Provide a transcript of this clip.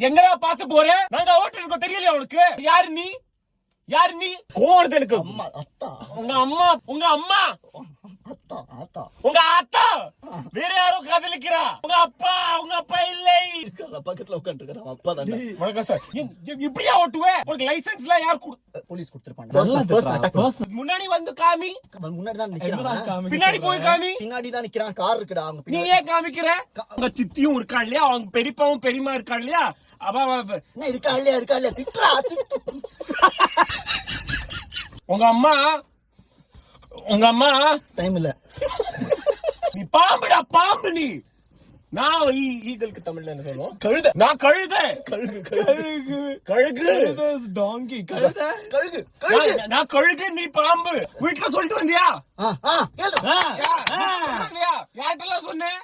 எங்கடா பாத்து போறேன்? நாங்க ஓட்டு இருக்கோம் தெரியலையா உனக்கு? யாரு நீ? யாரு நீ? கோவம் எனக்கு. உங்க அம்மா உங்க அம்மா உங்க அத்தா வேற யாரோ காதலிக்கிறா. உங்க அப்பா இல்லை. பக்கத்துல உட்காந்துருக்காரு அப்பா தானே. வணக்கம் சார். இப்படியா ஓட்டுவே? உனக்கு லைசென்ஸ் எல்லாம் யார் போலீஸ் கொடுத்திருப்பாங்க. முன்னாடி வந்து காமி. முன்னாடி தான் நிக்கிறான். பின்னாடி போய் காமி. பின்னாடி தான் நிக்கிறான். கார் இருக்குடா. அவங்க நீ ஏன் காமிக்கிற? உங்க சித்தியும் இருக்கா இல்லையா? அவங்க பெரியப்பாவும் பெரியமா இருக்கா இல்லையா? என்ன இருக்கா இல்லையா திட்டுறா. உங்க அம்மா டைம் இல்ல. நீ பாம்புடா பாம்பு. நீ நான் ஈகலுக்கு தமிழ்ல என்ன சொல்லுவோம்? கழுத. நான் கழுத. கழுகு டாங்கி. கழுகு. நான் கழுகு, நீ பாம்பு. வீட்டுல சொல்லிட்டு வந்தியா? யார்கிட்ட சொன்னேன்?